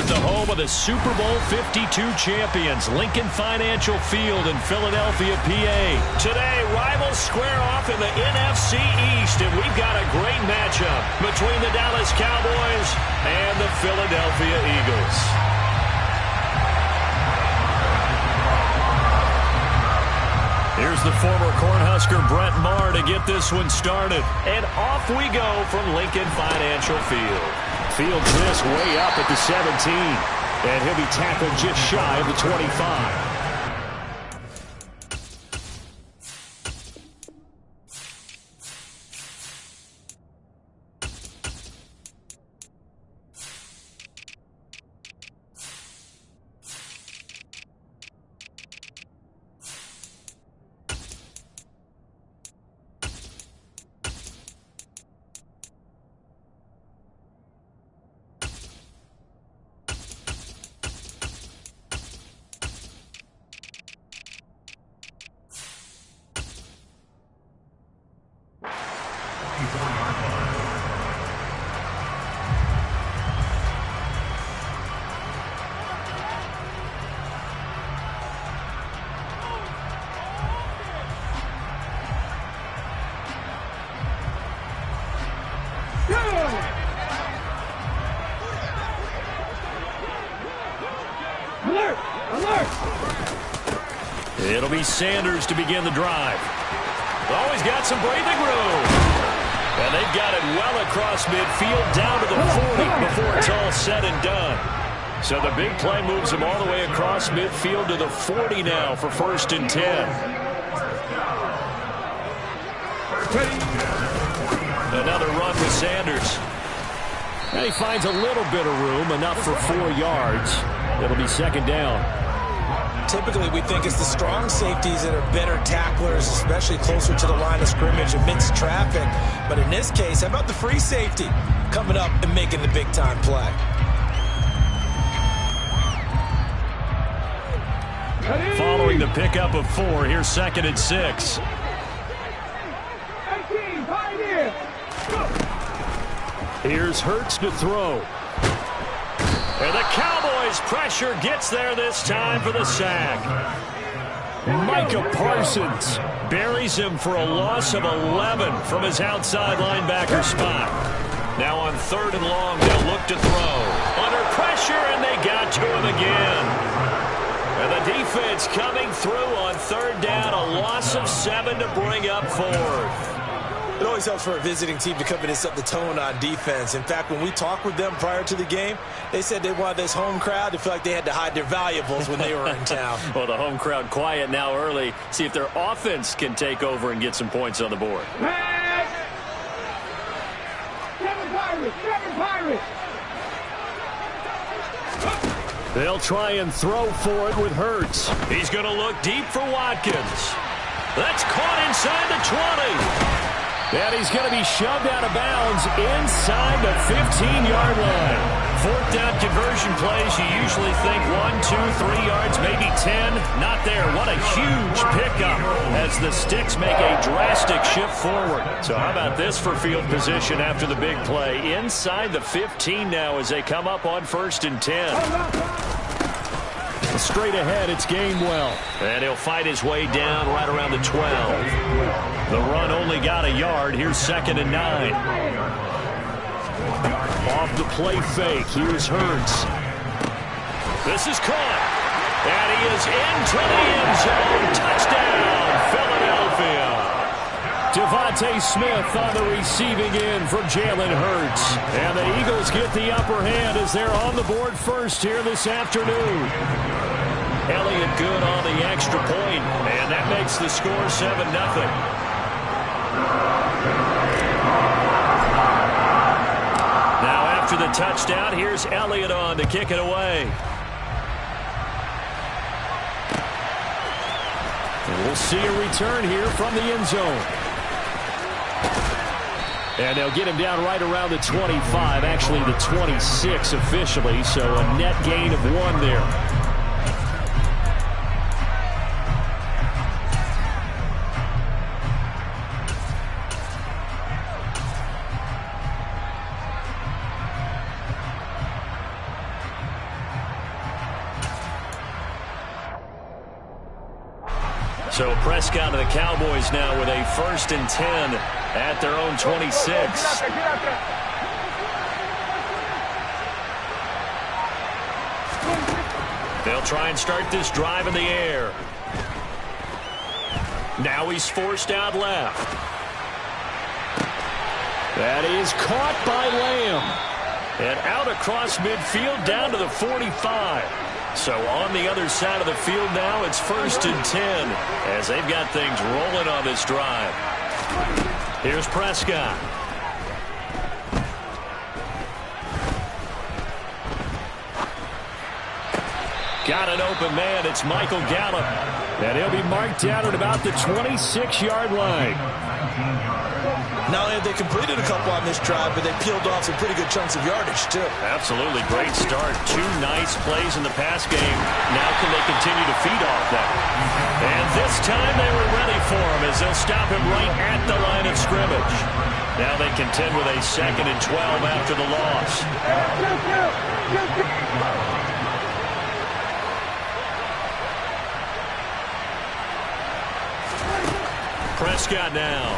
at the home of the Super Bowl 52 champions, Lincoln Financial Field in Philadelphia, PA. Today, rivals square off in the NFC East, and we've got a great matchup between the Dallas Cowboys and the Philadelphia Eagles. Here's the former Cornhusker Brett Maher to get this one started. And off we go from Lincoln Financial Field. Fields this way up at the 17. And he'll be tackled just shy of the 25. It'll be Sanders to begin the drive. Oh, he's got some breathing room. And they've got it well across midfield down to the 40 before it's all said and done. So the big play moves him all the way across midfield to the 40 now for 1st and 10. Another run with Sanders. And he finds a little bit of room, enough for 4 yards. It'll be 2nd down. Typically, we think it's the strong safeties that are better tacklers, especially closer to the line of scrimmage amidst traffic. But in this case, how about the free safety coming up and making the big-time play? Following the pickup of 4, here's 2nd and 6. Here's Hurts to throw. And the Cowboys' pressure gets there this time for the sack. Micah Parsons buries him for a loss of 11 from his outside linebacker spot. Now on 3rd and long, they'll look to throw. Under pressure, and they got to him again. And the defense coming through on 3rd down, a loss of 7 to bring up 4th. It always helps for a visiting team to come in and set the tone on defense. In fact, when we talked with them prior to the game, they said they wanted this home crowd to feel like they had to hide their valuables when they were in town. Well, the home crowd quiet now early. See if their offense can take over and get some points on the board. They'll try and throw for it with Hurts. He's going to look deep for Watkins. That's caught inside the 20. And he's going to be shoved out of bounds inside the 15-yard line. 4th down conversion plays, you usually think 1, 2, 3 yards, maybe 10. Not there. What a huge pickup as the sticks make a drastic shift forward. So how about this for field position after the big play? Inside the 15 now as they come up on 1st and 10. Straight ahead, it's Gainwell. And he'll fight his way down right around the 12. The run only got a yard. Here's 2nd and 9. Off the play fake. Here's Hurts. This is caught. And he is into the end zone. Touchdown, Philadelphia. Devontae Smith on the receiving end from Jalen Hurts. And the Eagles get the upper hand as they're on the board first here this afternoon. Elliott good on the extra point, and that makes the score 7-0. Now after the touchdown, here's Elliott on to kick it away. And we'll see a return here from the end zone. And they'll get him down right around the 25, actually the 26 officially, so a net gain of 1 there. So Prescott and the Cowboys now with a 1st and 10 at their own 26. They'll try and start this drive in the air. Now he's forced out left. That is caught by Lamb. And out across midfield down to the 45. So on the other side of the field now, it's 1st and 10 as they've got things rolling on this drive. Here's Prescott. Got an open man. It's Michael Gallup. And he'll be marked down at about the 26-yard line. Not only have they completed a couple on this drive, but they peeled off some pretty good chunks of yardage, too. Absolutely. Great start. 2 nice plays in the pass game. Now can they continue to feed off that? And this time they were ready for him as they'll stop him right at the line of scrimmage. Now they contend with a 2nd and 12 after the loss. Prescott now.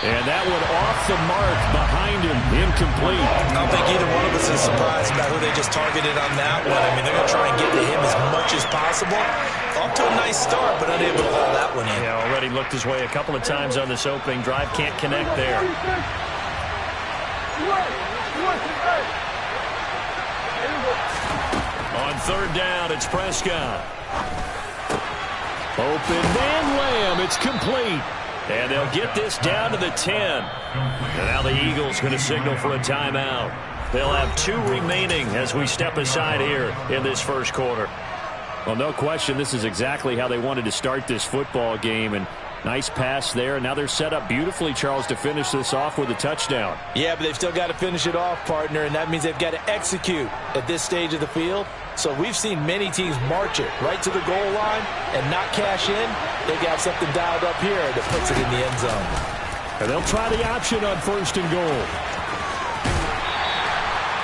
And that one off the mark behind him. Incomplete. I don't think either one of us is surprised about who they just targeted on that one. I mean, they're going to try and get to him as much as possible. Off to a nice start, but unable to haul that one in. Yeah, already looked his way a couple of times on this opening drive. Can't connect there. On 3rd down, it's Prescott. Open man Lamb. It's complete. And they'll get this down to the 10. And now the Eagles going to signal for a timeout. They'll have 2 remaining as we step aside here in this first quarter. Well, no question, this is exactly how they wanted to start this football game. And nice pass there. Now they're set up beautifully, Charles, to finish this off with a touchdown. Yeah, but they've still got to finish it off, partner, and that means they've got to execute at this stage of the field. So we've seen many teams march it right to the goal line and not cash in. They've got something dialed up here that puts it in the end zone. And they'll try the option on 1st and goal.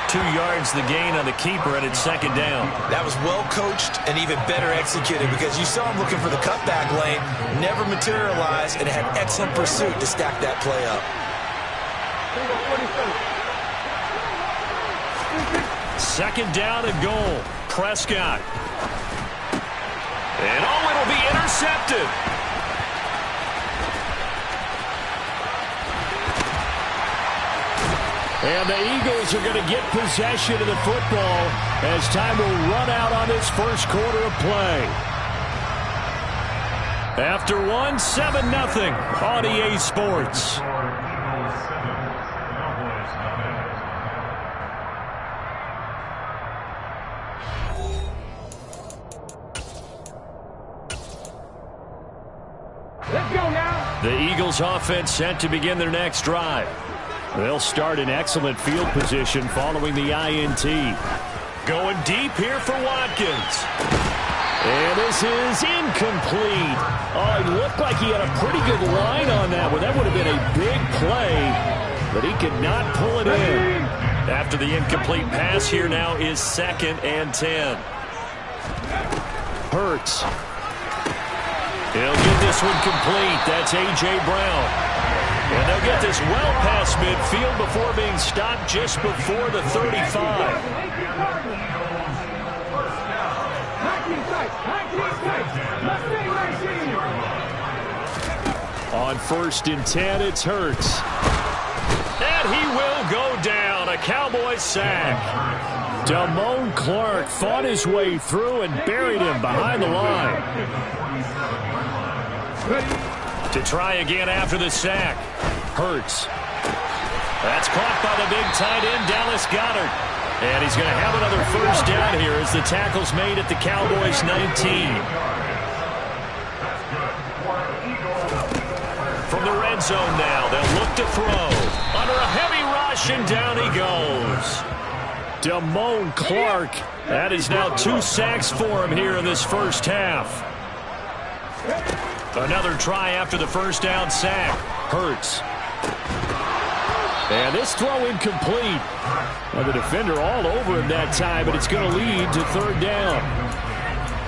2 yards the gain on the keeper, and it's 2nd down. That was well coached and even better executed because you saw him looking for the cutback lane, never materialized, and had excellent pursuit to stack that play up. 2nd down and goal. Prescott. And it'll be intercepted. And the Eagles are going to get possession of the football as time will run out on this first quarter of play. After 7-0 on EA Sports. Let's go now. The Eagles offense set to begin their next drive. They'll start in excellent field position following the INT. Going deep here for Watkins. And this is incomplete. Oh, it looked like he had a pretty good line on that one. That would have been a big play, but he could not pull it in. After the incomplete pass, here now is 2nd and 10. Hurts. He'll get this one complete. That's A.J. Brown. And they'll get this well past midfield before being stopped just before the 35. On 1st and 10, it's Hurts. And he will go down. A Cowboys sack. Damone Clark fought his way through and buried him behind the line. To try again after the sack. Hurts. That's caught by the big tight end, Dallas Goedert. And he's going to have another 1st down here as the tackle's made at the Cowboys' 19. From the red zone now, they'll look to throw. Under a heavy rush, and down he goes. Damone Clark. That is now 2 sacks for him here in this first half. Another try after the 1st down sack. Hurts. And this throw incomplete. Well, the defender all over him that time, but it's going to lead to 3rd down.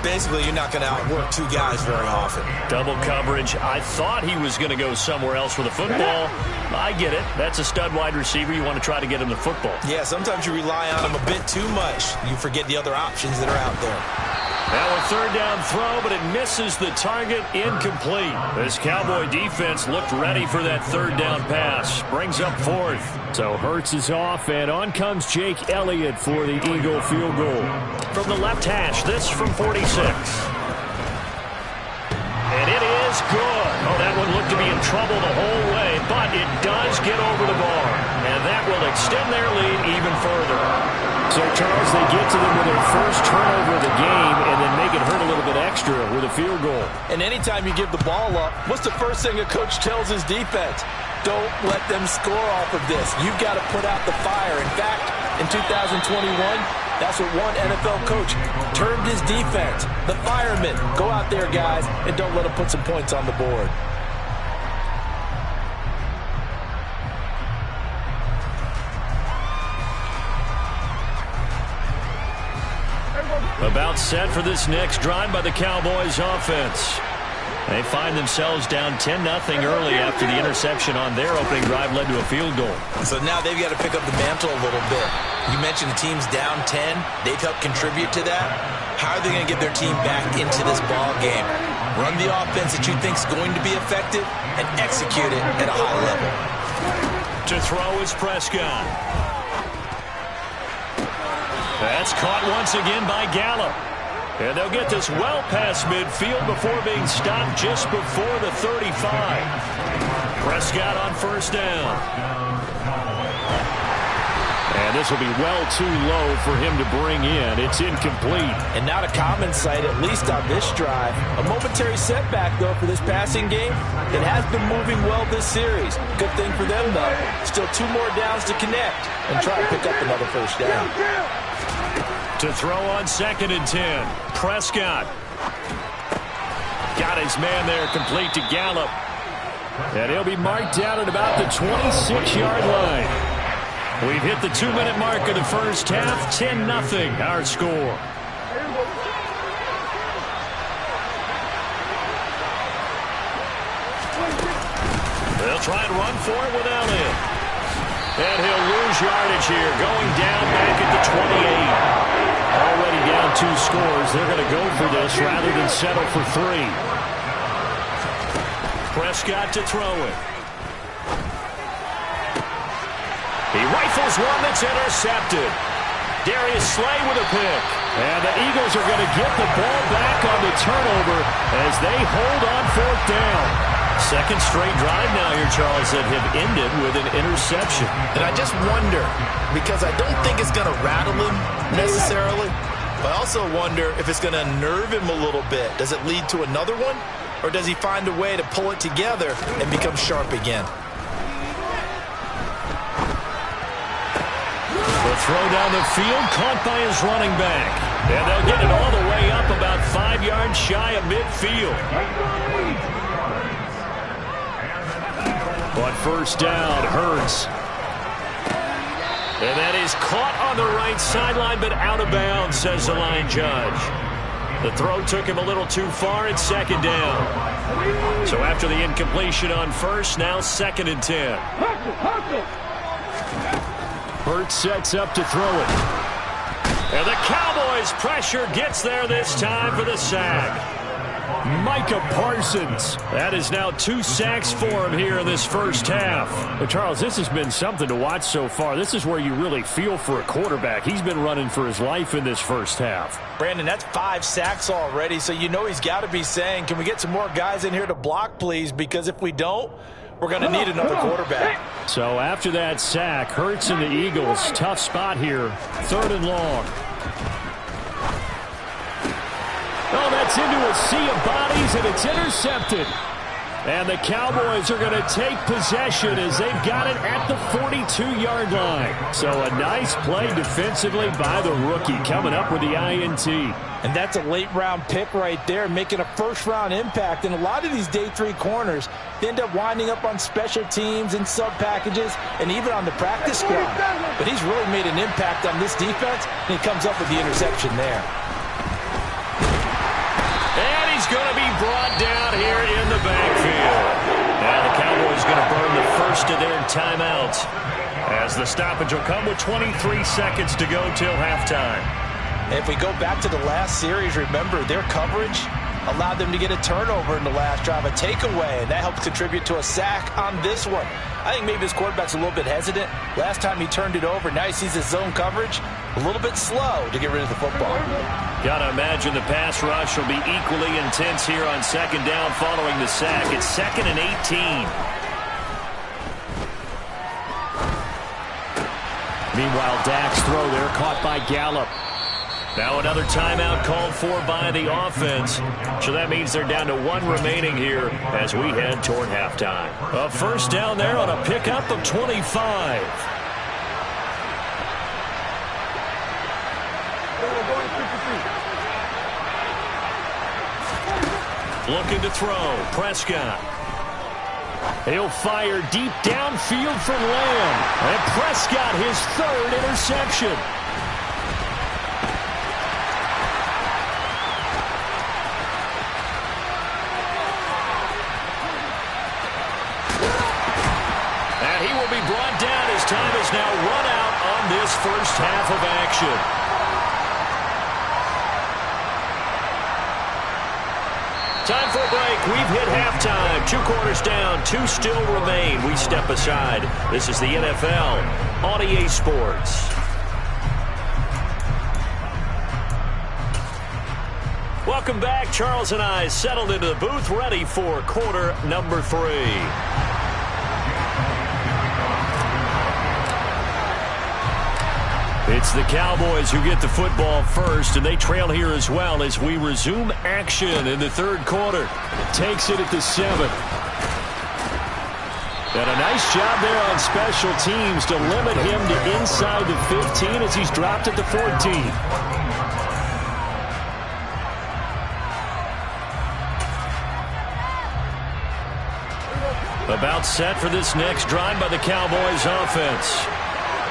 Basically, you're not going to outwork two guys very often. Double coverage. I thought he was going to go somewhere else with the football. I get it. That's a stud wide receiver. You want to try to get him the football. Yeah, sometimes you rely on him a bit too much. You forget the other options that are out there. Now a third down throw, but it misses the target. Incomplete. This Cowboy defense looked ready for that third down pass. Brings up fourth. So Hurts is off, and on comes Jake Elliott for the Eagle field goal. From the left hash, this from 46. And it is good. Oh, that one looked to be in trouble the whole way, but it does get over the bar. And that will extend their lead even further. So, Charles, they get to them with their first turnover of the game and then make it hurt a little bit extra with a field goal. And anytime you give the ball up, what's the first thing a coach tells his defense? Don't let them score off of this. You've got to put out the fire. In fact, in 2021, that's what one NFL coach termed his defense. The firemen. Go out there, guys, and don't let them put some points on the board. About set for this next drive by the Cowboys offense. They find themselves down 10-0 early after the interception on their opening drive led to a field goal. So now they've got to pick up the mantle a little bit. You mentioned the team's down 10. They've helped contribute to that. How are they going to get their team back into this ball game? Run the offense that you think is going to be effective and execute it at a high level. To throw is Prescott. That's caught once again by Gallup. And they'll get this well past midfield before being stopped just before the 35. Prescott on first down. And this will be well too low for him to bring in. It's incomplete. And not a common sight, at least on this drive. A momentary setback, though, for this passing game. It has been moving well this series. Good thing for them, though. Still 2 more downs to connect and try to pick up another first down. To throw on 2nd and 10. Prescott. Got his man there, complete to Gallup. And he'll be marked down at about the 26-yard line. We've hit the 2-minute mark of the first half. 10-0 our score. They'll try and run for it with Elliott. And he'll lose yardage here, going down back at the 28. Already down 2 scores. They're going to go for this rather than settle for 3. Prescott to throw it. He rifles one that's intercepted. Darius Slay with a pick. And the Eagles are going to get the ball back on the turnover as they hold on 4th down. Second straight drive now here, Charles, that have ended with an interception. And I just wonder, because I don't think it's going to rattle him necessarily, but I also wonder if it's going to nerve him a little bit. Does it lead to another one? Or does he find a way to pull it together and become sharp again? The throw down the field, caught by his running back. And they'll get it all the way up about 5 yards shy of midfield. But first down, Hurts. And that is caught on the right sideline, but out of bounds, says the line judge. The throw took him a little too far at 2nd down. So after the incompletion on first, now 2nd and 10. Hurts sets up to throw it. And the Cowboys' pressure gets there this time for the sack. Micah Parsons. That is now 2 sacks for him here in this first half. But Charles, this has been something to watch so far. This is where you really feel for a quarterback. He's been running for his life in this first half. Brandon, that's 5 sacks already, so you know he's got to be saying, can we get some more guys in here to block, please? Because if we don't, we're going to need another quarterback. So after that sack, Hurts and the Eagles, tough spot here, 3rd and long. Oh, that's into a sea of bodies, and it's intercepted. And the Cowboys are going to take possession as they've got it at the 42-yard line. So a nice play defensively by the rookie, coming up with the INT. And that's a late-round pick right there, making a first-round impact. And a lot of these day 3 corners, they end up winding up on special teams and sub-packages and even on the practice squad. But he's really made an impact on this defense, and he comes up with the interception there. going to be brought down here in the backfield. Now the Cowboys going to burn the first of their timeouts, as the stoppage will come with 23 seconds to go till halftime. If we go back to the last series, remember, their coverage allowed them to get a turnover in the last drive, a takeaway, and that helped contribute to a sack on this one. I think maybe this quarterback's a little bit hesitant. Last time he turned it over, now he sees his zone coverage a little bit slow to get rid of the football. Gotta imagine the pass rush will be equally intense here on second down following the sack. It's 2nd and 18. Meanwhile, Dak's throw there caught by Gallup. Now another timeout called for by the offense. So that means they're down to 1 remaining here as we head toward halftime. A first down there on a pickup of 25. Looking to throw. Prescott. He'll fire deep downfield for Lamb. And Prescott his 3rd interception. And he will be brought down as time is now run out on this first half of action. Time for a break. We've hit halftime. 2 quarters down. 2 still remain. We step aside. This is the NFL on EA Sports. Welcome back. Charles and I settled into the booth, ready for quarter number 3. It's the Cowboys who get the football first, and they trail here as well as we resume action in the 3rd quarter. Takes it at the 7. And a nice job there on special teams to limit him to inside the 15 as he's dropped at the 14. About set for this next drive by the Cowboys offense.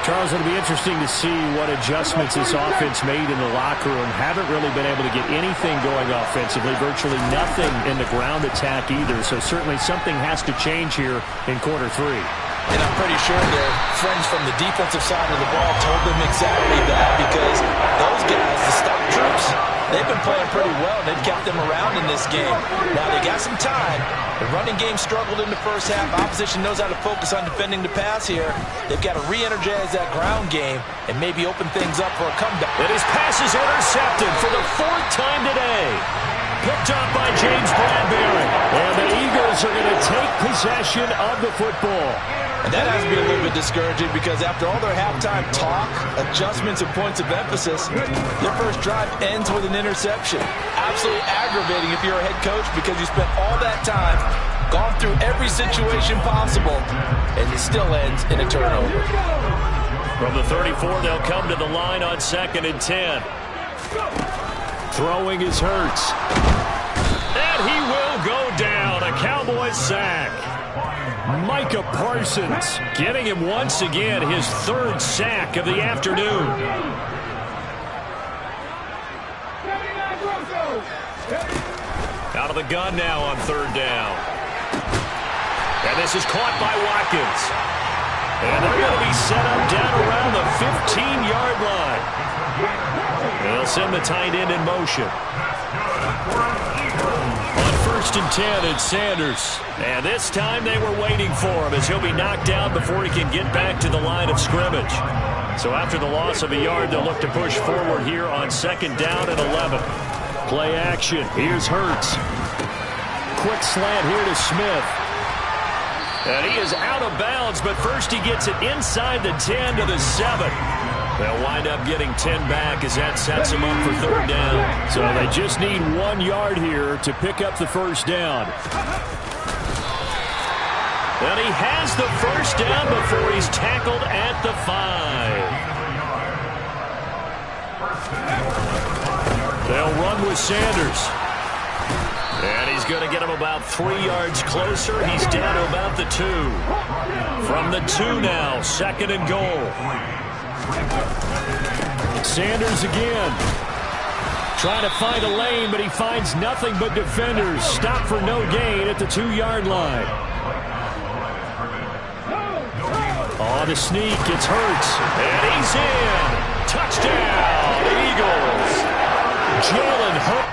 Charles, it'll be interesting to see what adjustments this offense made in the locker room. Haven't really been able to get anything going offensively, virtually nothing in the ground attack either. So certainly something has to change here in quarter 3. And I'm pretty sure their friends from the defensive side of the ball told them exactly that, because those guys, the stock troops, they've been playing pretty well. They've kept them around in this game. Now they got some time. The running game struggled in the first half. Opposition knows how to focus on defending the pass here. They've got to re-energize that ground game and maybe open things up for a comeback. And his pass is intercepted for the 4th time today. Picked up by James Bradbury. And the Eagles are going to take possession of the football. And that has to be a little bit discouraging, because after all their halftime talk, adjustments, and points of emphasis, their first drive ends with an interception. Absolutely aggravating if you're a head coach, because you spent all that time, gone through every situation possible, and it still ends in a turnover. From the 34, they'll come to the line on 2nd and 10. Throwing is Hurts. And he will go down. A Cowboys sack. Micah Parsons getting him once again his 3rd sack of the afternoon. Out of the gun now on 3rd down. And this is caught by Watkins. And they're going to be set up down around the 15-yard line. They'll send the tight end in motion. On 1st and 10, it's Sanders. And this time they were waiting for him, as he'll be knocked down before he can get back to the line of scrimmage. So after the loss of a yard, they'll look to push forward here on 2nd down and 11. Play action. Here's Hurts. Quick slant here to Smith. And he is out of bounds, but first he gets it inside the 10 to the 7. They'll wind up getting 10 back as that sets him up for 3rd down. So they just need 1 yard here to pick up the first down. And he has the first down before he's tackled at the 5. They'll run with Sanders. And he's going to get him about 3 yards closer. He's down to about the 2. From the 2 now, 2nd and goal. Sanders again. Trying to find a lane, but he finds nothing but defenders. Stop for no gain at the 2-yard line. Oh, the sneak. It's Hurts. And he's in. Touchdown, Eagles. Jalen Hurts.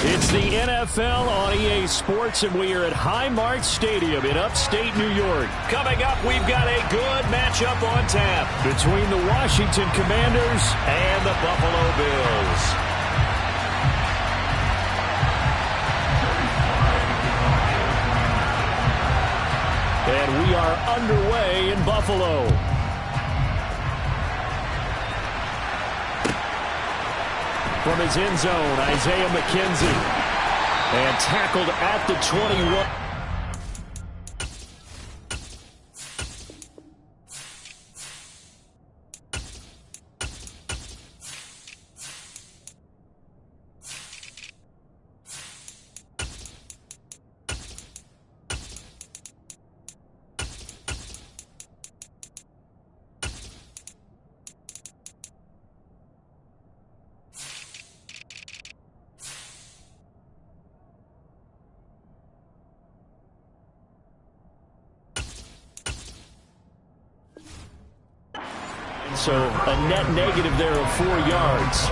It's the NFL on EA Sports, and we are at Highmark Stadium in upstate New York. Coming up, we've got a good matchup on tap between the Washington Commanders and the Buffalo Bills. And we are underway in Buffalo. From his end zone, Isaiah McKenzie. And tackled at the 21. So a net negative there of 4 yards.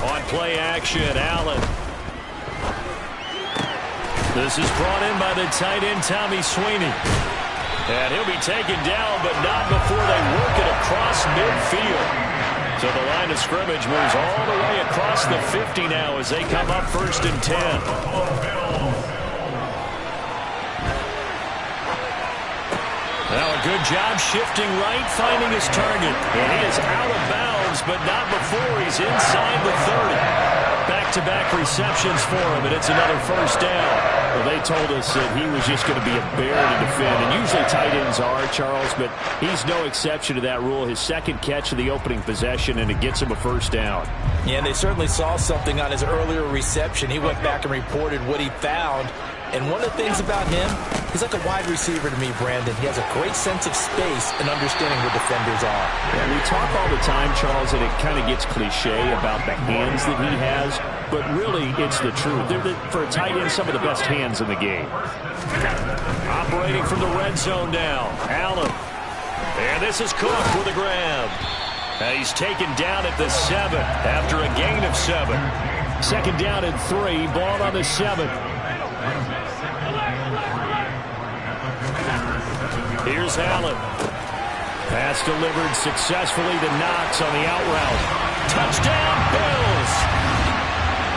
On play action, Allen. This is brought in by the tight end, Tommy Sweeney. And he'll be taken down, but not before they work it across midfield. So the line of scrimmage moves all the way across the 50 now as they come up 1st and 10. Now a good job shifting right, finding his target. And he is out of bounds, but not before he's inside the 30. Back-to-back receptions for him, and it's another 1st down. Well, they told us that he was just going to be a bear to defend, and usually tight ends are, Charles, but he's no exception to that rule. His second catch of the opening possession, and it gets him a 1st down. Yeah, and they certainly saw something on his earlier reception. He went back and reported what he found. And one of the things about him, he's like a wide receiver to me, Brandon. He has a great sense of space and understanding where defenders are. Yeah, we talk all the time, Charles, and it kind of gets cliche about the hands that he has, but really it's the truth. They're, for a tight end, some of the best hands in the game. Operating from the red zone now, Allen. And this is Cook with a grab. And he's taken down at the 7 after a gain of 7. 2nd down and 3, ball on the 7. Here's Allen. Pass delivered successfully to Knox on the out route. Touchdown, Bills!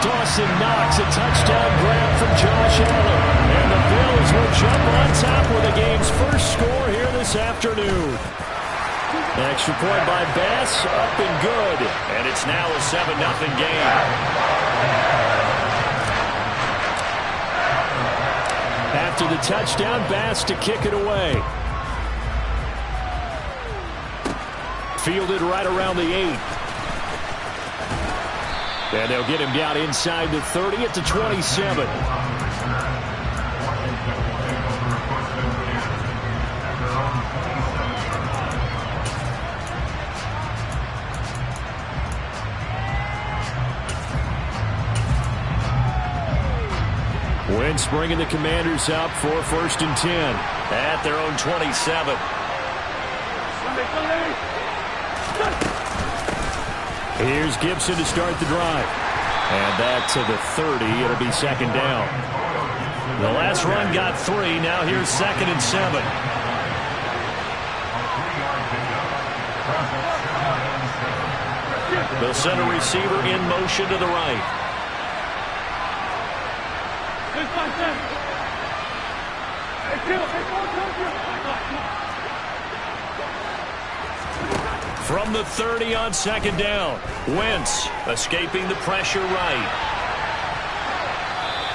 Dawson Knox, a touchdown grab from Josh Allen. And the Bills will jump on top with the game's first score here this afternoon. Extra point by Bass, up and good. And it's now a 7-0 game. After the touchdown, Bass to kick it away. Fielded right around the 8. And they'll get him down inside the 30 at the 27. Wentz bringing the Commanders up for 1st and 10 at their own 27. Here's Gibson to start the drive. And back to the 30. It'll be 2nd down. The last run got 3. Now here's 2nd and 7. They'll send a receiver in motion to the right. From the 30 on 2nd down. Wentz escaping the pressure right.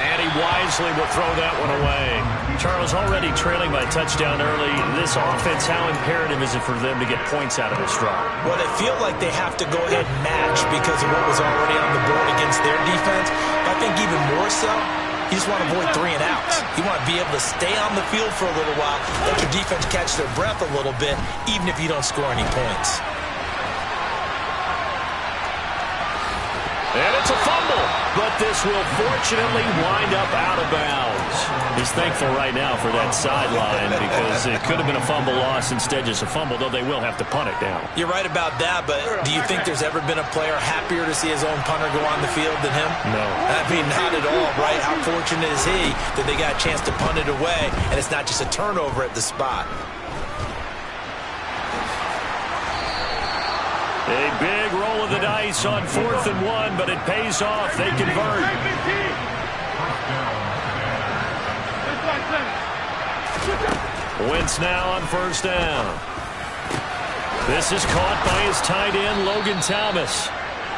And he wisely will throw that one away. Charles, already trailing by touchdown early. This offense, how imperative is it for them to get points out of this drive? Well, they feel like they have to go ahead and match because of what was already on the board against their defense. But I think even more so, you just want to avoid 3 and outs. You want to be able to stay on the field for a little while, let your defense catch their breath a little bit, even if you don't score any points. And it's a fumble, but this will fortunately wind up out of bounds. He's thankful right now for that sideline because it could have been a fumble loss, instead just a fumble, though they will have to punt it down. You're right about that, but do you think there's ever been a player happier to see his own punter go on the field than him? No. I mean, not at all, right? How fortunate is he that they got a chance to punt it away, and it's not just a turnover at the spot. A big roll of the dice on 4th and 1, but it pays off. They convert. Wentz now on 1st down. This is caught by his tight end, Logan Thomas.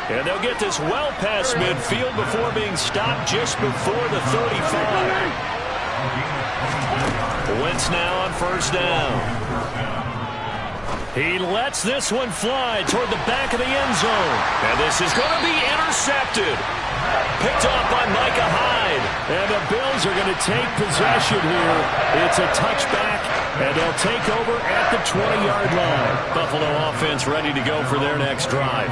And they'll get this well past midfield before being stopped just before the 35. Wentz now on 1st down. He lets this one fly toward the back of the end zone. And this is going to be intercepted. Picked off by Micah Hyde. And the Bills are going to take possession here. It's a touchback, and they'll take over at the 20-yard line. Buffalo offense ready to go for their next drive.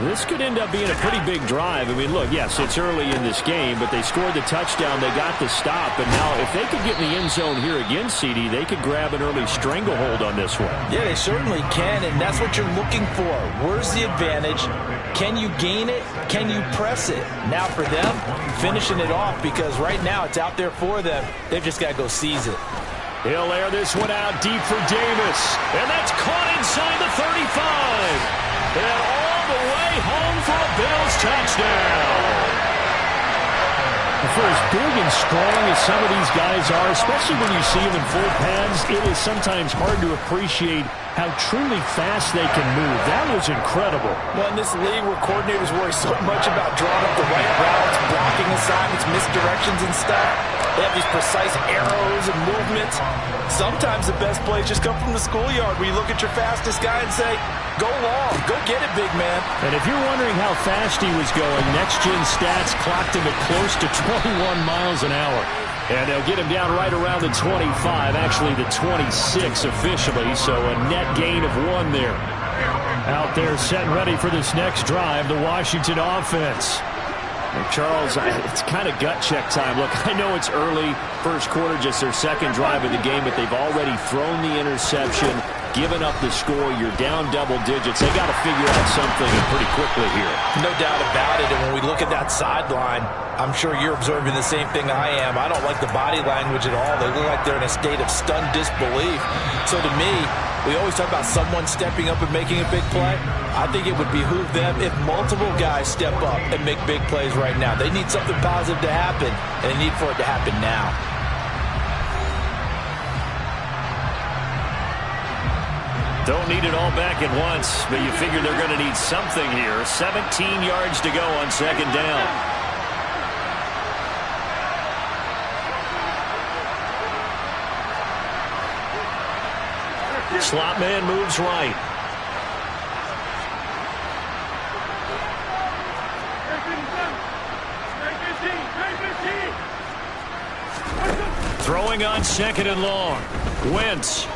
This could end up being a pretty big drive. I mean, look, yes, it's early in this game, but they scored the touchdown. They got the stop. And now if they could get in the end zone here again, CD, they could grab an early stranglehold on this one. Yeah, they certainly can, and that's what you're looking for. Where's the advantage? Can you gain it? Can you press it? Now for them, finishing it off, because right now it's out there for them. They've just got to go seize it. He'll air this one out deep for Davis. And that's caught inside the 35. And all the way home for a Bills touchdown. For as big and strong as some of these guys are, especially when you see them in full pads, it is sometimes hard to appreciate how truly fast they can move. That was incredible. Well, in this league where coordinators worry so much about drawing up the right routes, blocking assignments, misdirections and stuff, they have these precise arrows and movements. Sometimes the best plays just come from the schoolyard where you look at your fastest guy and say, go long, go get it, big man. And if you're wondering how fast he was going, next-gen stats clocked him at close to 21 miles an hour. And they'll get him down right around the 25, actually the 26 officially, so a net gain of 1 there. Out there set and ready for this next drive, the Washington offense. And Charles, it's kind of gut check time. Look, I know it's early, first quarter, just their second drive of the game, but they've already thrown the interception, given up the score. You're down double digits. They got to figure out something pretty quickly here. No doubt about it. And when we look at that sideline, I'm sure you're observing the same thing I am. I don't like the body language at all. They look like they're in a state of stunned disbelief. So to me, we always talk about someone stepping up and making a big play. I think it would behoove them if multiple guys step up and make big plays right now. They need something positive to happen, and they need for it to happen now. Don't need it all back at once, but you figure they're going to need something here. 17 yards to go on second down. Slot man moves right. Throwing on 2nd and long. Wentz.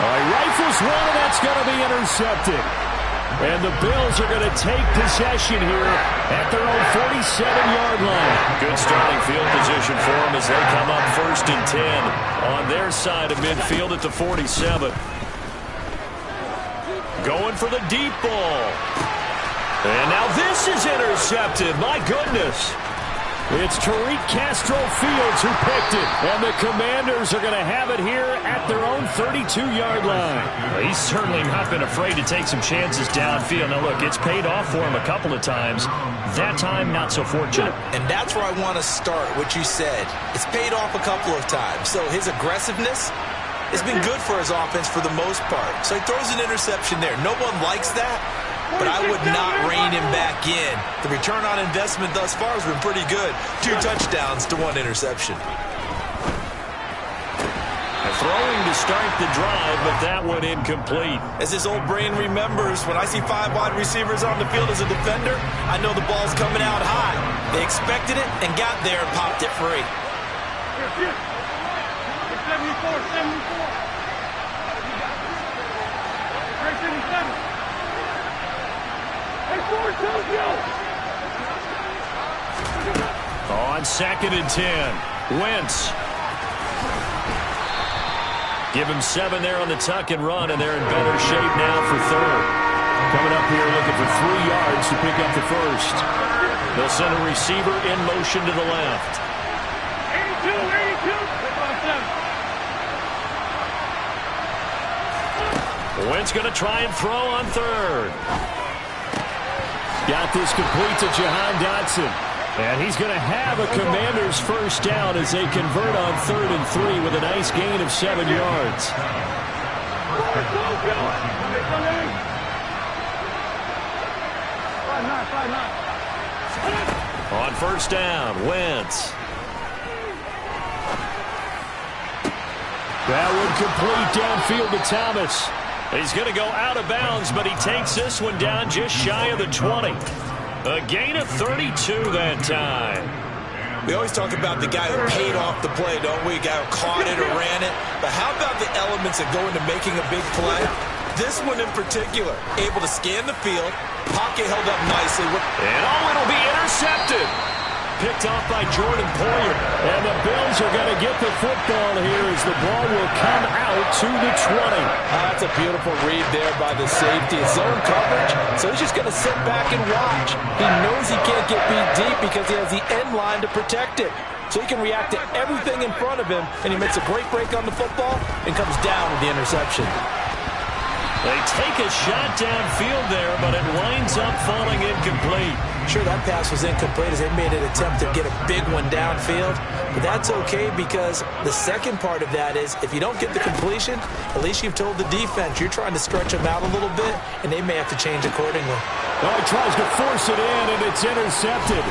He rifles one, and that's going to be intercepted. And the Bills are going to take possession here at their own 47-yard line. Good starting field position for them as they come up 1st and 10 on their side of midfield at the 47. Going for the deep ball. And now this is intercepted. My goodness. It's Tariq Castro Fields who picked it. And the Commanders are going to have it here at their own 32-yard line. Well, he's certainly not been afraid to take some chances downfield. Now, look, it's paid off for him a couple of times. That time, not so fortunate. And that's where I want to start, what you said. It's paid off a couple of times. So his aggressiveness has been good for his offense for the most part. So he throws an interception there. No one likes that. But I would not rein him back in. The return on investment thus far has been pretty good. 2 touchdowns to 1 interception. Throwing to start the drive, but that one incomplete. As his old brain remembers, when I see 5 wide receivers on the field as a defender, I know the ball's coming out high. They expected it and got there and popped it free. 74. On 2nd and 10, Wentz. Give him 7 there on the tuck and run, and they're in better shape now for 3rd. Coming up here looking for 3 yards to pick up the 1st. They'll send a receiver in motion to the left. 82. Wentz going to try and throw on 3rd. Got this complete to Jahan Dotson. And he's going to have a Commanders 1st down as they convert on 3rd and 3 with a nice gain of 7 yards. On 1st down, Wentz. That one complete downfield to Thomas. He's going to go out of bounds, but he takes this one down just shy of the 20. A gain of 32 that time. We always talk about the guy who paid off the play, don't we? A guy who caught it or ran it. But how about the elements that go into making a big play? This one in particular, able to scan the field, pocket held up nicely. And it'll be intercepted. Picked off by Jordan Poyer. And the Bills are going to get the football here as the ball will come out to the 20. That's a beautiful read there by the safety. It's zone coverage, so he's just going to sit back and watch. He knows he can't get beat deep because he has the end line to protect it. So he can react to everything in front of him, and he makes a great break on the football and comes down with the interception. They take a shot downfield there, but it winds up falling incomplete. Sure, that pass was incomplete as they made an attempt to get a big one downfield. But that's okay because the second part of that is if you don't get the completion, at least you've told the defense you're trying to stretch them out a little bit, and they may have to change accordingly. Well, he tries to force it in, and it's intercepted.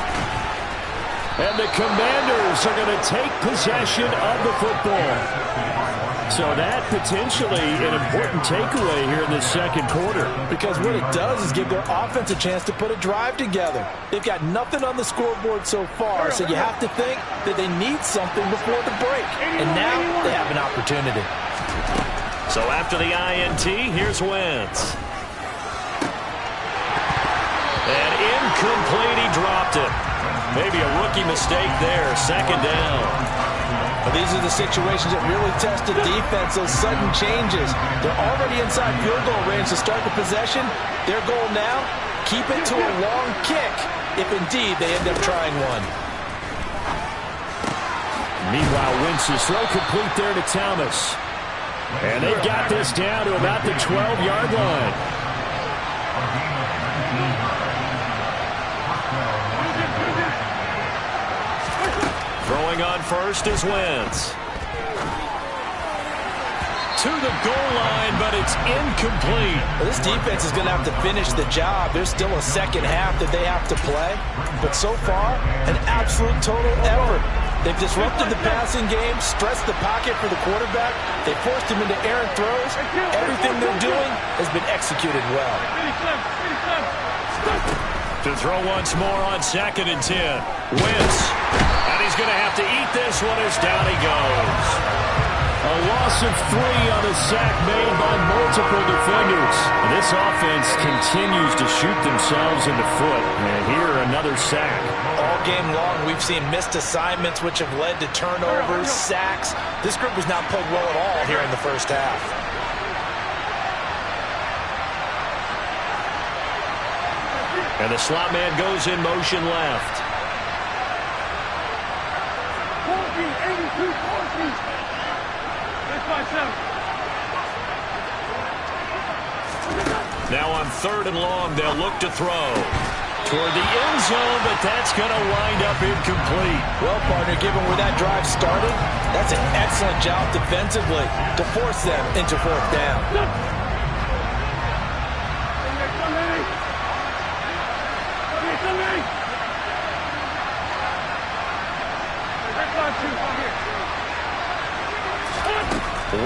And the Commanders are going to take possession of the football. So that potentially an important takeaway here in the second quarter. Because what it does is give their offense a chance to put a drive together. They've got nothing on the scoreboard so far, so you have to think that they need something before the break. And now they have an opportunity. So after the INT, here's Wentz. And incomplete, he dropped it. Maybe a rookie mistake there, 2nd down. But these are the situations that really test the defense, those sudden changes. They're already inside field goal range to start the possession. Their goal now, keep it to a long kick, if indeed they end up trying one. Meanwhile, Wentz's throw complete there to Thomas. And they've got this down to about the 12-yard line. Throwing on 1st is Wentz. To the goal line, but it's incomplete. Well, this defense is going to have to finish the job. There's still a second half that they have to play. But so far, an absolute total effort. They've disrupted the passing game, stressed the pocket for the quarterback. They forced him into errant throws. Everything they're doing has been executed well. To throw once more on 2nd and 10. Wentz. And And he's going to have to eat this one as down he goes. A loss of 3 on the sack made by multiple defenders. And this offense continues to shoot themselves in the foot. And here, another sack. All game long, we've seen missed assignments, which have led to turnovers, sacks. This group has not played well at all here in the first half. And the slot man goes in motion left. 82-14. Now on 3rd and long, they'll look to throw toward the end zone, but that's going to wind up incomplete. Well, partner, given where that drive started, that's an excellent job defensively to force them into 4th down.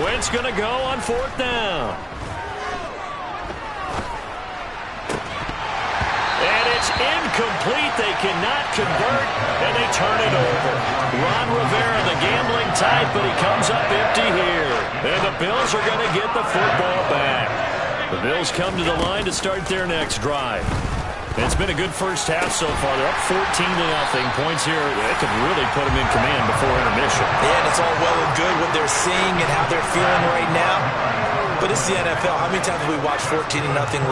Wentz going to go on 4th down. And it's incomplete. They cannot convert, and they turn it over. Ron Rivera, the gambling type, but he comes up empty here. And the Bills are going to get the football back. The Bills come to the line to start their next drive. It's been a good first half so far. They're up 14-0. Points here, it could really put them in command before intermission. Yeah, and it's all well and good what they're seeing and how they're feeling right now. But it's the NFL. How many times have we watched 14-0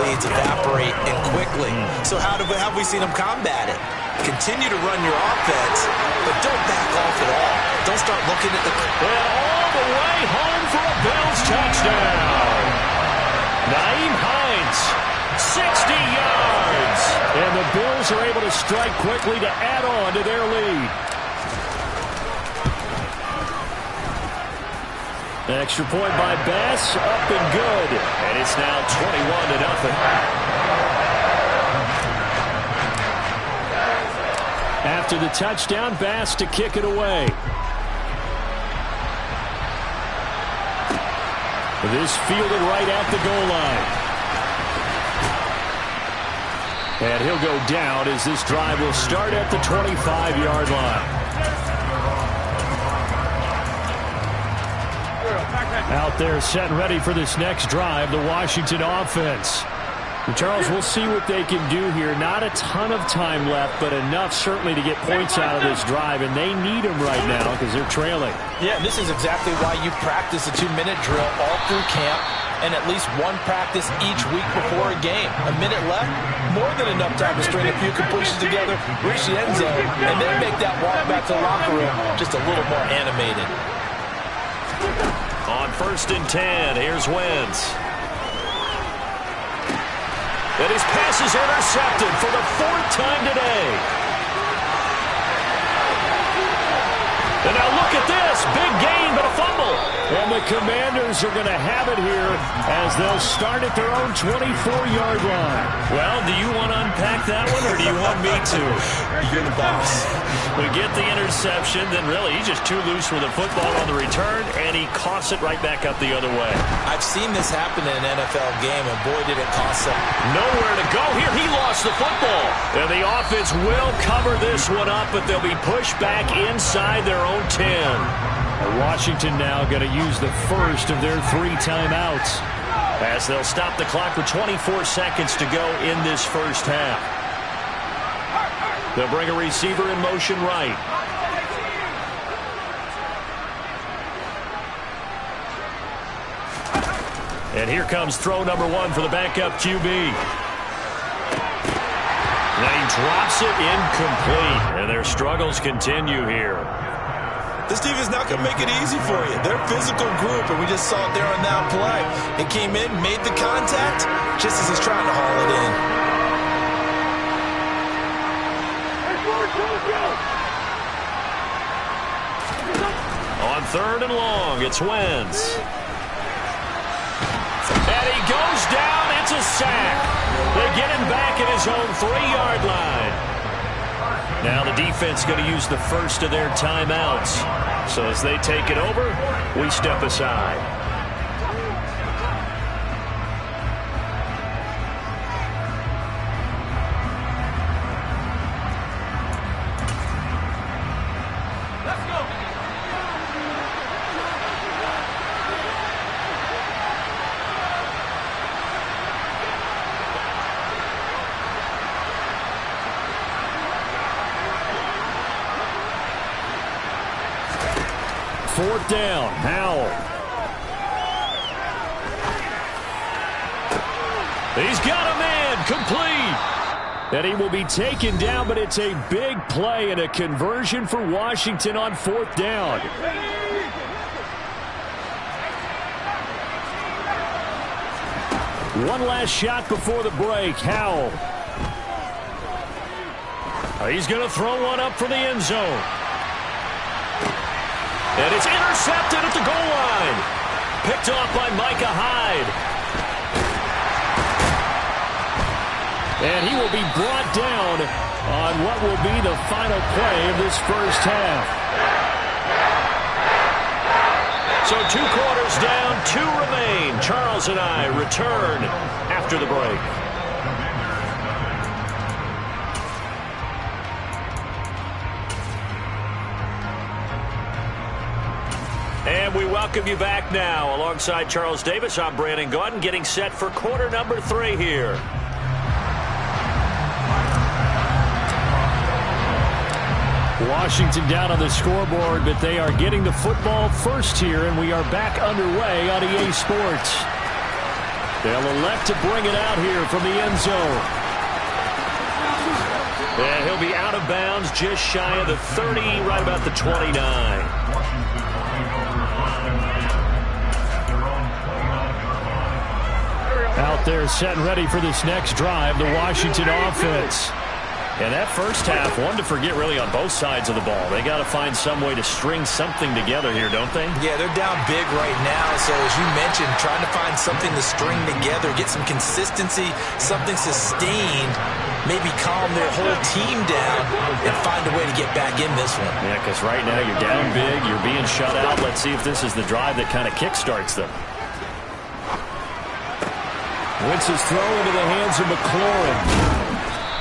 leads evaporate and quickly? So how have we seen them combat it? Continue to run your offense, but don't back off at all. Don't start looking at the... And all the way home for a Bills touchdown. Naeem Hines, 60 yards. And the Bills are able to strike quickly to add on to their lead. Extra point by Bass, up and good. And it's now 21-0. After the touchdown, Bass to kick it away. This fielded right at the goal line. And he'll go down as this drive will start at the 25-yard line. Out there set and ready for this next drive, the Washington offense. And Charles, we'll see what they can do here. Not a ton of time left, but enough certainly to get points out of this drive, and they need them right now because they're trailing. Yeah, and this is exactly why you practice a 2-minute drill all through camp and at least one practice each week before a game. A minute left, more than enough time to string a few completions together, reach the end zone, and then make that walk back to the locker room just a little more animated. On 1st and 10, here's Wentz. And his pass is intercepted for the 4th time today. And now look at this. Big gain, but a fumble. And the Commanders are going to have it here as they'll start at their own 24-yard line. Well, do you want to unpack that one, or do you want me to? You're the boss. We get the interception, then really he's just too loose with the football on the return, and he coughs it right back up the other way. I've seen this happen in an NFL game, and boy, did it cost them. Nowhere to go here. He lost the football. And the offense will cover this one up, but they'll be pushed back inside their own 10. Washington now going to use the first of their 3 timeouts as they'll stop the clock with 24 seconds to go in this first half. They'll bring a receiver in motion right. And here comes throw number 1 for the backup QB. And he drops it incomplete. And their struggles continue here. This team is not going to make it easy for you. They're a physical group, and we just saw it there on that play. It came in, made the contact, just as he's trying to haul it in. On 3rd and long, it's Wentz. And he goes down. It's a sack. They get him back at his own 3-yard line. Now the defense going to use the first of their timeouts. So as they take it over, we step aside. 4th down. Howell. He's got a man, complete. And he will be taken down, but it's a big play and a conversion for Washington on 4th down. One last shot before the break. Howell. He's going to throw one up for the end zone. And it's intercepted at the goal line. Picked off by Micah Hyde. And he will be brought down on what will be the final play of this first half. So 2 quarters down, 2 remain. Charles and I return after the break. And we welcome you back now. Alongside Charles Davis, I'm Brandon Gaudin, getting set for quarter number 3 here. Washington down on the scoreboard, but they are getting the football first here, and we are back underway on EA Sports. They'll elect to bring it out here from the end zone. And he'll be out of bounds just shy of the 30, right about the 29. Out there set and ready for this next drive, the Washington offense. And that first half, one to forget really on both sides of the ball. They got to find some way to string something together here, don't they? Yeah, they're down big right now. So as you mentioned, trying to find something to string together, get some consistency, something sustained, maybe calm their whole team down and find a way to get back in this one. Yeah, because right now you're down big, you're being shut out. Let's see if this is the drive that kind of kickstarts them. Wentz's throw into the hands of McLaurin.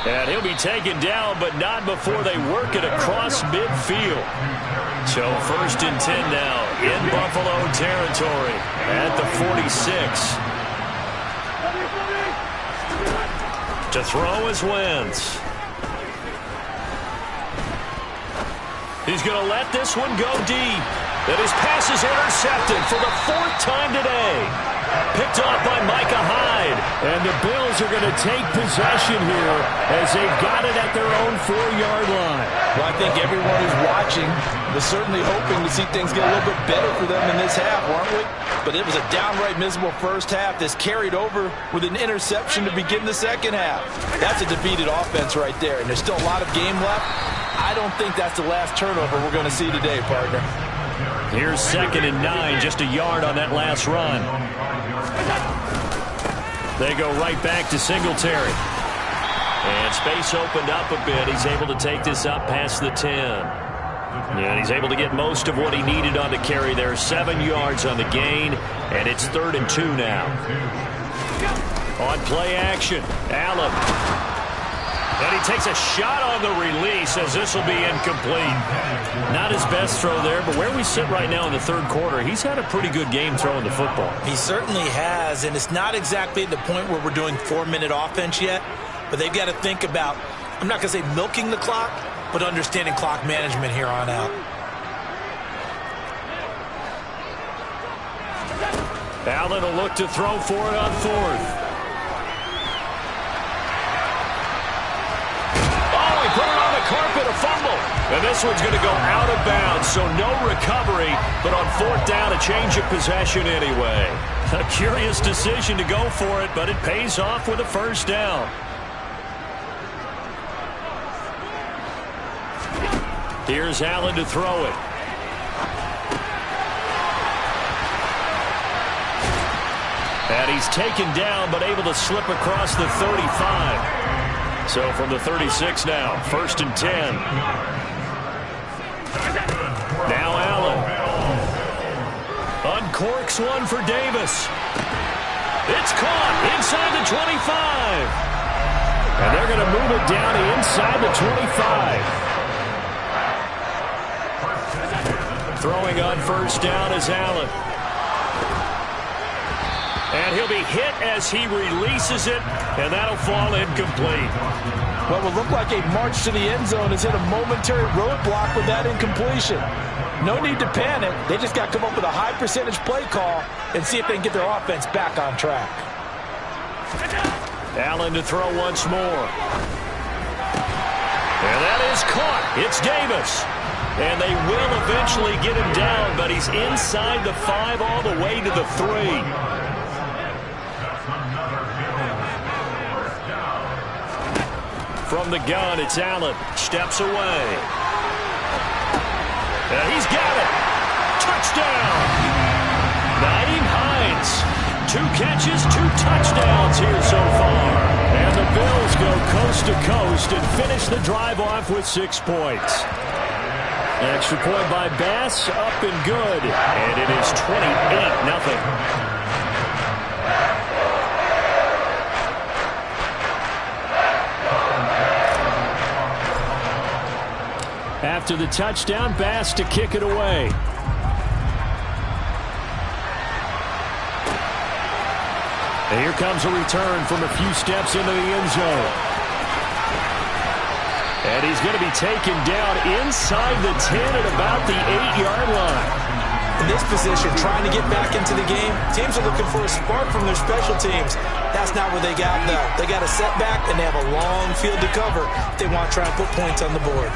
And he'll be taken down, but not before they work it across midfield. So 1st and 10 now in Buffalo territory at the 46. To throw is Wentz. He's going to let this one go deep. And his pass is intercepted for the 4th time today. Picked off by Micah Hyde. And the Bills are going to take possession here as they've got it at their own 4-yard line. Well, I think everyone who's watching was certainly hoping to see things get a little bit better for them in this half, weren't we? But it was a downright miserable first half that's carried over with an interception to begin the second half. That's a defeated offense right there, and there's still a lot of game left. I don't think that's the last turnover we're going to see today, partner. Here's 2nd and 9, just a yard on that last run. They go right back to Singletary. And space opened up a bit. He's able to take this up past the 10. And he's able to get most of what he needed on the carry there. 7 yards on the gain, and it's 3rd and 2 now. On play action, Allen. And he takes a shot on the release as this will be incomplete. Not his best throw there, but where we sit right now in the 3rd quarter, he's had a pretty good game throwing the football. He certainly has, and it's not exactly at the point where we're doing 4-minute offense yet, but they've got to think about, I'm not going to say milking the clock, but understanding clock management here on out. Allen will look to throw for it on 4th. Put it on the carpet, a fumble. And this one's going to go out of bounds, so no recovery, but on 4th down, a change of possession anyway. A curious decision to go for it, but it pays off with a 1st down. Here's Allen to throw it. And he's taken down, but able to slip across the 35. So from the 36 now, 1st and 10. Now Allen. Uncorks one for Davis. It's caught inside the 25. And they're going to move it down inside the 25. Throwing on 1st down is Allen. And he'll be hit as he releases it, and that'll fall incomplete. What would look like a march to the end zone has hit a momentary roadblock with that incompletion. No need to panic. They just got to come up with a high percentage play call and see if they can get their offense back on track. Allen to throw once more. And that is caught. It's Davis. And they will eventually get him down, but he's inside the 5 all the way to the 3. From the gun, it's Allen. Steps away. And he's got it. Touchdown. Naeem Hines. 2 catches, 2 touchdowns here so far. And the Bills go coast to coast and finish the drive off with 6 points. Extra point by Bass, up and good. And it is 28-0. After the touchdown, Bass to kick it away. And here comes a return from a few steps into the end zone. And he's going to be taken down inside the 10 at about the 8-yard line. In this position, trying to get back into the game, teams are looking for a spark from their special teams. That's not what they got now. They got a setback, and they have a long field to cover if they want to try and put points on the board.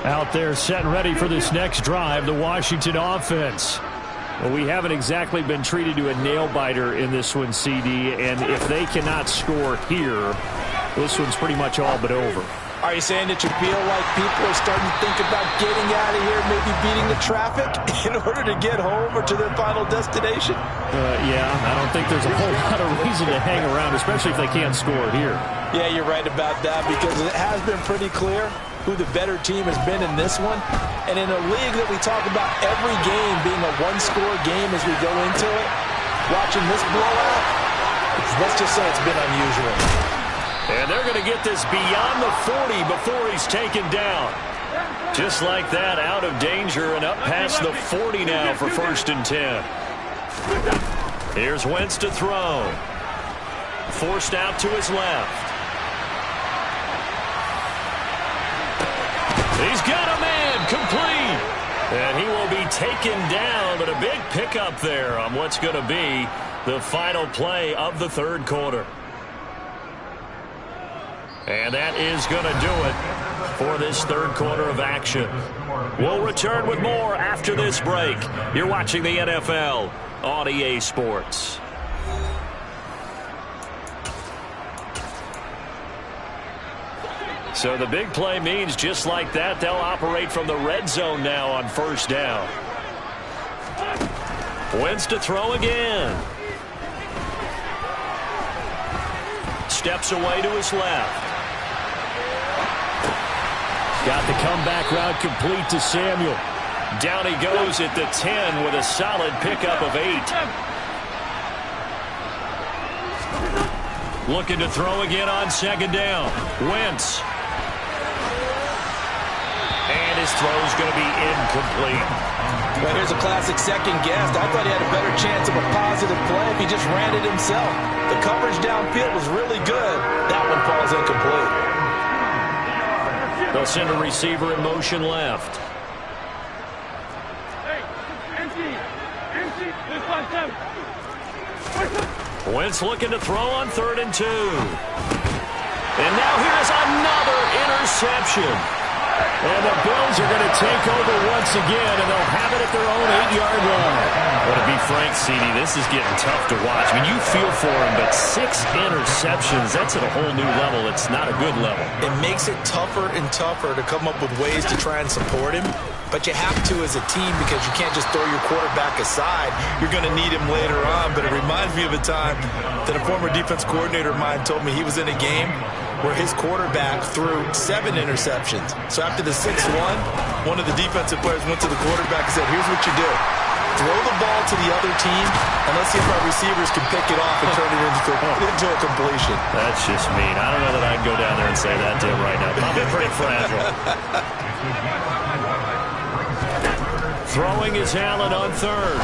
Out there set and ready for this next drive, the Washington offense. Well, we haven't exactly been treated to a nail-biter in this one, CD, and if they cannot score here, this one's pretty much all but over. Are you saying that you feel like people are starting to think about getting out of here, maybe beating the traffic in order to get home or to their final destination? Yeah, I don't think there's a whole lot of reason to hang around, especially if they can't score here. Yeah, you're right about that, because it has been pretty clear who the better team has been in this one. And in a league that we talk about every game being a one-score game as we go into it, watching this blowout, let's just say it's been unusual. And they're going to get this beyond the 40 before he's taken down. Just like that, out of danger and up past the 40 now for 1st and 10. Here's Wentz to throw. Forced out to his left. He's got a man complete. And he will be taken down, but a big pickup there on what's going to be the final play of the 3rd quarter. And that is going to do it for this 3rd quarter of action. We'll return with more after this break. You're watching the NFL on EA Sports. So the big play means just like that, they'll operate from the red zone now on 1st down. Wentz to throw again. Steps away to his left. Got the comeback route complete to Samuel. Down he goes at the 10 with a solid pickup of 8. Looking to throw again on 2nd down. Wentz. And his throw's going to be incomplete. Well, here's a classic second guess. I thought he had a better chance of a positive play if he just ran it himself. The coverage downfield was really good. That one falls incomplete. They'll send a receiver in motion left. Wentz looking to throw on 3rd and 2. And now here's another interception. And the Bills are going to take over once again, and they'll have it at their own 8-yard line. Well, to be frank, CD, this is getting tough to watch. I mean, you feel for him, but 6 interceptions, that's at a whole new level. It's not a good level. It makes it tougher and tougher to come up with ways to try and support him. But you have to as a team, because you can't just throw your quarterback aside. You're going to need him later on. But it reminds me of a time that a former defense coordinator of mine told me he was in a game where his quarterback threw 7 interceptions. So after the 6th one of the defensive players went to the quarterback and said, here's what you do. Throw the ball to the other team, and let's see if our receivers can pick it off and turn it into a completion. That's just mean. I don't know that I'd go down there and say that to him right now. Probably pretty fragile. Throwing is Allen on 3rd.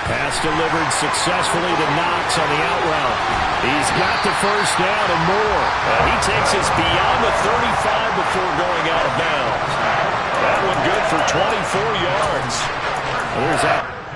Pass delivered successfully to Knox on the out route. He's got the first down and more. He takes us beyond the 35 before going out of bounds. That one good for 24 yards. There's that.